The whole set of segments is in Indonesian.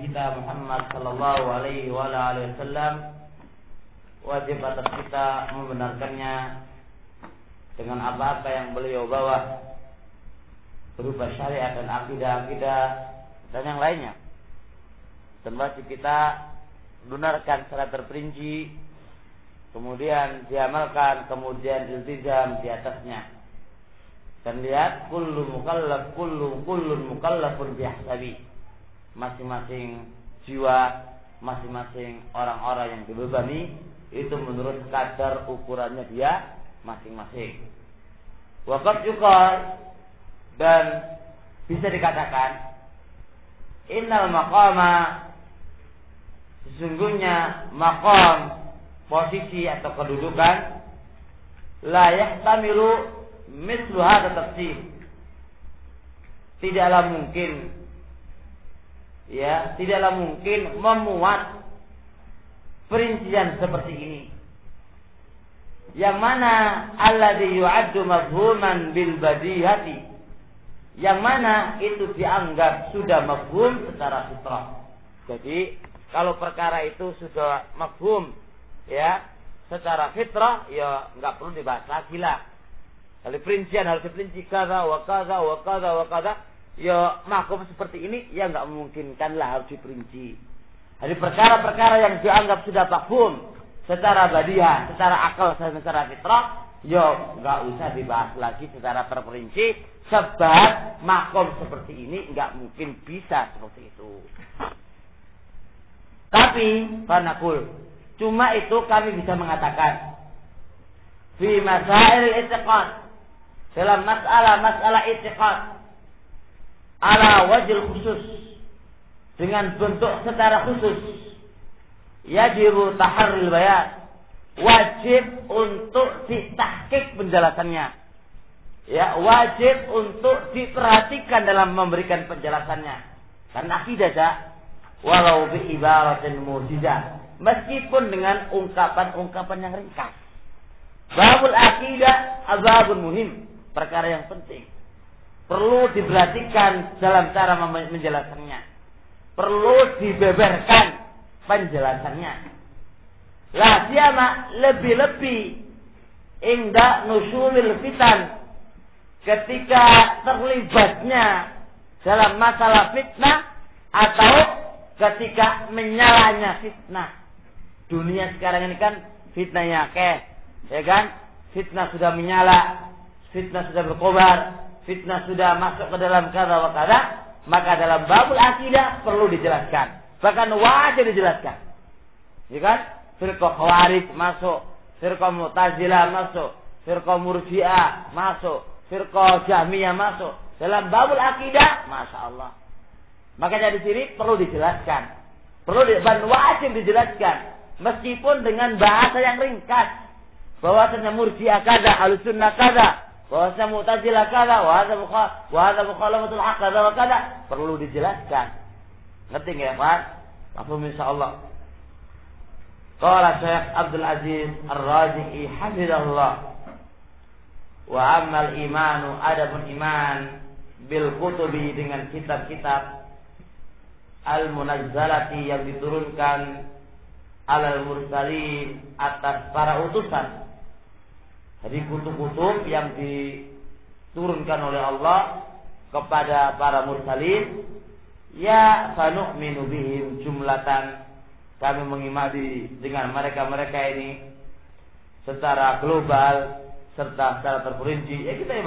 kita Muhammad sallallahu alaihi wasallam, wajib atas kita membenarkannya dengan apa-apa yang beliau bawa berupa syariat dan akidah-akidah dan yang lainnya. Dan wajib kita benarkan secara terperinci, kemudian diamalkan, kemudian iltizam di atasnya. Dan lihat kullun mukallafun bihsabi. Masing-masing jiwa, masing-masing orang-orang yang dibebani itu menurut kadar ukurannya dia masing-masing. Waqad yuqal, dan bisa dikatakan innal maqama, sesungguhnya maqam, posisi atau kedudukan, la yahtamilu mislu hadza tafsir, tidaklah mungkin memuat perincian seperti ini, yang mana alladzi yu'addu mafhuman bil badihati, yang mana itu dianggap sudah mafhum secara fitrah. Jadi kalau perkara itu sudah mafhum ya secara fitrah, ya enggak perlu dibahas lagi lah. Kalau perincian harus diperinci kaza wa kaza wa kaza wa kaza, ya mafhum seperti ini ya enggak memungkinkan lah harus diperinci. Jadi perkara-perkara yang dianggap sudah mafhum secara badiah, secara akal dan secara fitrah, ya enggak usah dibahas lagi secara terperinci. Sebab makom seperti ini enggak mungkin bisa seperti itu. Tapi fanaqul, cuma itu kami bisa mengatakan fi masail i'tiqad, dalam masalah i'tiqad ala wajil khusus, dengan bentuk secara khusus, yajibu taharril bayan, wajib untuk ditahqiq penjelasannya. Ya, wajib untuk diperhatikan dalam memberikan penjelasannya. Karena akidah walau bi ibaratin mujizah, meskipun dengan ungkapan-ungkapan yang ringkas. Babul akidah babun muhim, perkara yang penting. Perlu diperhatikan dalam cara menjelaskannya. Perlu dibeberkan penjelasannya. La siyama lebih-lebih inda nusulil fitan, ketika terlibatnya dalam masalah fitnah atau ketika menyalanya fitnah. Dunia sekarang ini kan fitnahnya ya kan? Fitnah sudah menyala, fitnah sudah berkobar, fitnah sudah masuk ke dalam kada wa kada, maka dalam babul akidah perlu dijelaskan. Bahkan wajib dijelaskan. Ya kan? Firqah Khawarij masuk, firqah Mu'tazilah masuk, firqah Murji'ah masuk, firqah Jahmiyah masuk dalam babul akidah, masya Allah. Makanya di sini perlu dijelaskan, dan wajib dijelaskan, meskipun dengan bahasa yang ringkas. Bahwasanya Murji'ah kada, Ahlussunnah kada, bahwasanya Mu'tazilah kada, wa hadza mukhalafatul haqq kada wa kada, perlu dijelaskan. Ngerti enggak, Pak? Paham insyaallah. Qala Syekh Abdul Aziz Ar-Razi'i hafizahullah, wa ammal imanu, adapun iman, bil kutubi, dengan kitab-kitab, al munazzalati, yang diturunkan, alal mursalin, atas para utusan. Jadi kutub-kutub yang diturunkan oleh Allah kepada para mursalin, ya fanu'minu bihim jumlatan, kami mengimani dengan mereka-mereka ini secara global serta secara terperinci. Ya kita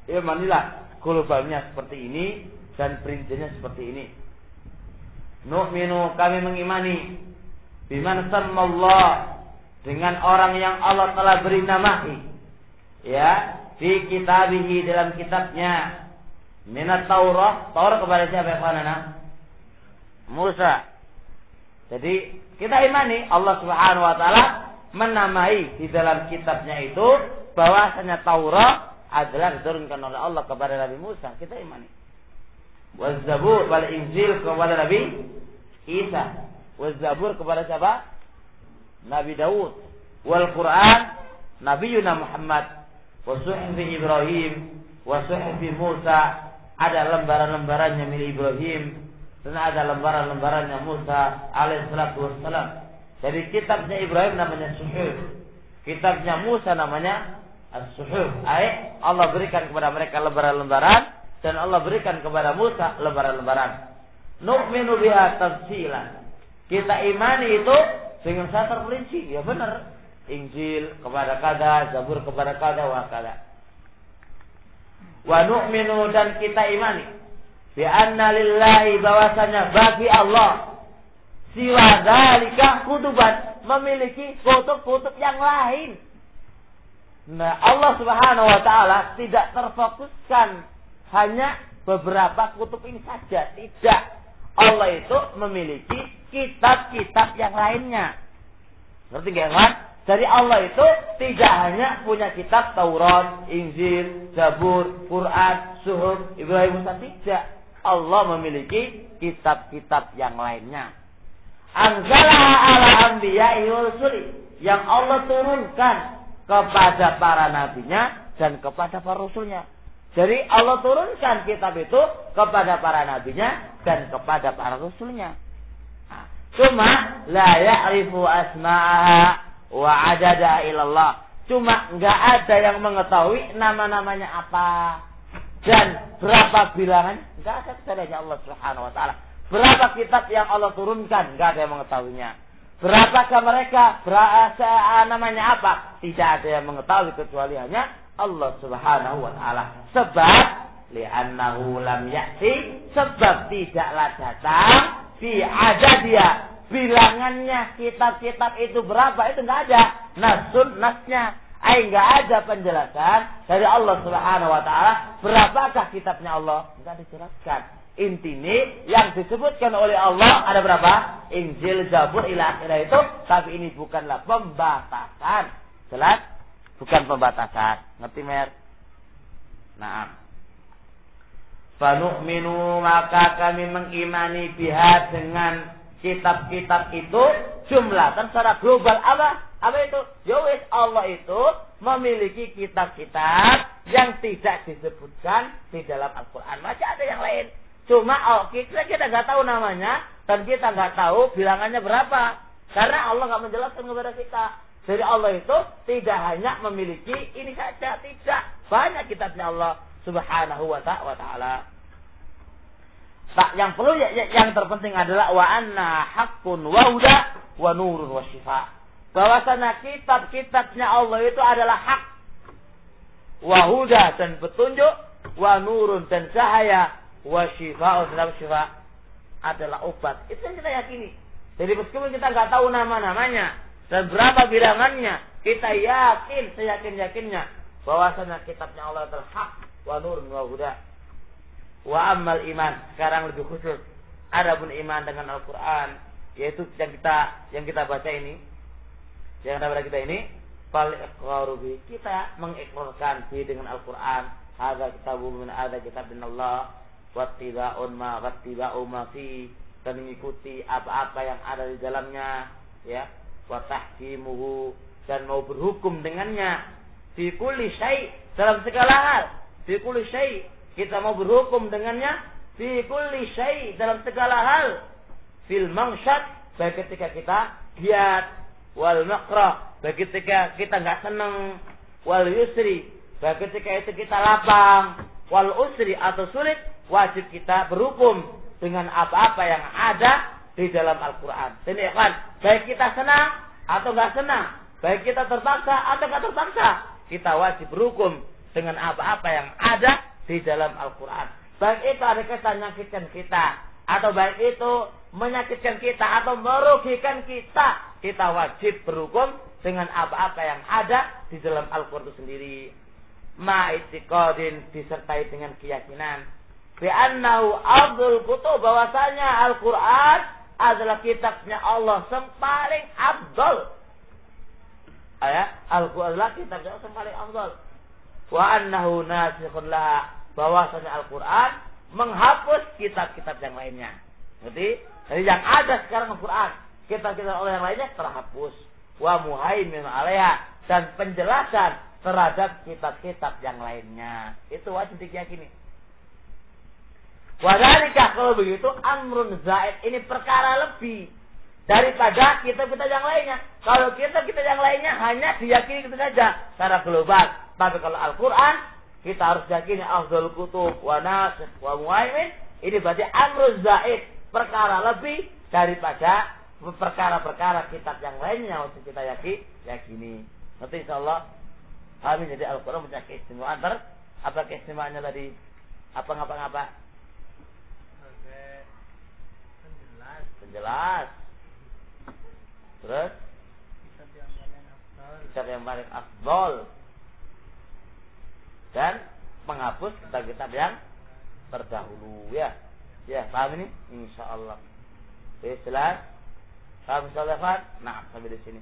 imanilah globalnya seperti ini dan perincinya seperti ini. Nu'minu, kami mengimani, biman sammallah, dengan orang yang Allah telah beri namahi, ya, fi kitabihi, dalam kitabnya, minat Taurat kepada siapa ya? Musa. Jadi kita imani Allah Subhanahu wa taala menamai di dalam kitabnya itu bahwasanya Taurat adalah diturunkan oleh Allah kepada Nabi Musa. Kita imani. Waz-Zabur wal Injil kepada Nabi Isa. Waz-Zabur kepada siapa? Nabi Daud. Wal Quran Nabiyuna Muhammad. Wa suhfi Ibrahim wa suhfi Musa. Ada lembaran-lembarannya milik Ibrahim, dan ada lembaran-lembarannya Musa alaihissalatu wassalam. Jadi kitabnya Ibrahim namanya Suhuf, kitabnya Musa namanya As-Suhuf. Allah berikan kepada mereka lembaran-lembaran dan Allah berikan kepada Musa lembaran-lembaran. Nu'minu biha tafsilan. Kita imani itu dengan secara terperinci. Ya benar. Injil kepada kada, Zabur kepada kada, wa kada. Wa nu'minu, dan kita imani bi anna lillahi, bahwasanya bagi Allah siwa dzalika kutuban, memiliki kutub-kutub yang lain. Nah, Allah Subhanahu wa taala tidak terfokuskan hanya beberapa kutub ini saja, tidak. Allah itu memiliki kitab-kitab yang lainnya. Ngerti enggak, Mas? Dari Allah itu tidak hanya punya kitab Taurat, Injil, Zabur, Quran, Suhuf, Ibrahim, Musa, tidak. Allah memiliki kitab-kitab yang lainnya. Anzalaha ala anbiya'i wa rusuli, yang Allah turunkan kepada para nabinya dan kepada para rasulnya. Jadi Allah turunkan kitab itu kepada para nabinya dan kepada para rasulnya. Cuma la ya'rifu asma'aha wa adada ilallah. Cuma enggak ada yang mengetahui nama-namanya apa dan berapa bilangan. Enggak ada kecuali Allah Subhanahu wa taala. Berapa kitab yang Allah turunkan, enggak ada yang mengetahuinya. Berapakah mereka, namanya apa? Tidak ada yang mengetahui kecuali hanya Allah Subhanahu wa taala. Sebab li'annahu lam ya'ti, sebab tidaklah datang fi adadiya, bilangannya kitab-kitab itu berapa, itu enggak ada. Nasnya, enggak ada penjelasan dari Allah Subhanahu wa taala berapakah kitabnya Allah, enggak dijelaskan. Intinya yang disebutkan oleh Allah ada berapa? Injil, Zabur, ila akhirah itu, tapi ini bukanlah pembatasan. Jelas? Bukan pembatasan. Ngerti, Mer? Nah. Fanu'minu, maka kami mengimani biha, dengan kitab-kitab itu jumlatan secara global. Apa itu? Yowis, Allah itu memiliki kitab-kitab yang tidak disebutkan di dalam Al-Quran. Masih ada yang lain. Cuma kita nggak tahu namanya dan kita nggak tahu bilangannya berapa. Karena Allah nggak menjelaskan kepada kita. Jadi Allah itu tidak hanya memiliki ini saja, tidak. Banyak kitabnya Allah Subhanahu wa ta'ala. Tak, yang perlu yang terpenting adalah wa anna haqqun wa huda wa nurun wa syifa. Bahwasanya kitab-kitabnya Allah itu adalah hak, wa huda, dan petunjuk, wa nurun, dan cahaya, wa syifa'un, dan syifa adalah obat. Itu yang kita yakini. Jadi meskipun kita nggak tahu nama-namanya dan berapa bilangannya, kita yakin, seyakin-yakinnya bahwasanya kitabnya Allah adalah hak, wa nurun wa huda. Wa ammal iman, sekarang lebih khusus, adapun iman dengan Al-Qur'an, yaitu yang kita baca ini, yang ada pada kita ini, fal iqraru bi, kita mengikrarkan bi dengan Al-Qur'an. Hadza kitabun min hadza kitabin Allah, wattiba'un ma wattiba'u ma fi, dan mengikuti apa-apa yang ada di dalamnya, ya, wa tahkimuhu, dan mau berhukum dengannya, fi kulli syai', dalam segala hal, fi kulli syai', kita mau berhukum dengannya, fi kulli syai', dalam segala hal, fil mangsyad, baik ketika kita giat, wal makrah, baik ketika kita enggak senang, wal yusri, baik ketika itu kita lapang, wal usri, atau sulit, wajib kita berhukum dengan apa-apa yang ada di dalam Al-Quran. Jadi kan, baik kita senang atau enggak senang, baik kita terpaksa atau enggak terpaksa, kita wajib berhukum dengan apa-apa yang ada di dalam Al-Quran. Baik itu ada kesan menyakitkan kita, atau baik itu menyakitkan kita atau merugikan kita, kita wajib berhukum dengan apa-apa yang ada di dalam Al-Quran itu sendiri. Ma'itiqadin, disertai dengan keyakinan, bi'annahu afdhul kutub, bahwasanya Al-Quran adalah kitabnya Allah yang paling afdal. Al-Quran adalah kitabnya Allah yang paling afdal. Wa annahu nasikhun laha, bahwasanya Al-Quran menghapus kitab-kitab yang lainnya. Jadi yang ada sekarang Al-Quran, kitab-kitab Allah yang lainnya terhapus. Wa muhaimin alaiha, dan penjelasan terhadap kitab-kitab yang lainnya. Itu wajib diyakini. Wadhalika, kalau begitu amrun zaid, ini perkara lebih daripada kitab-kitab yang lainnya. Kalau kitab-kitab yang lainnya hanya diyakini itu saja secara global. Tapi kalau Al-Quran kita harus yakini afdhal kutub wa nasikh wa muhaimin. Ini berarti amrun zaid, perkara lebih daripada perkara-perkara kitab yang lainnya untuk kita yakini. Nanti insyaallah kami jadi Al-Quran punya keistimewaan. Apa keistimewaannya tadi? Apa? Penjelas. Terus kitab yang paling afdol dan menghapus kitab-kitab yang terdahulu, ya. Ya, paham ini? Insyaallah. Jelas? Paham insyaallah? Nah, sampai di sini.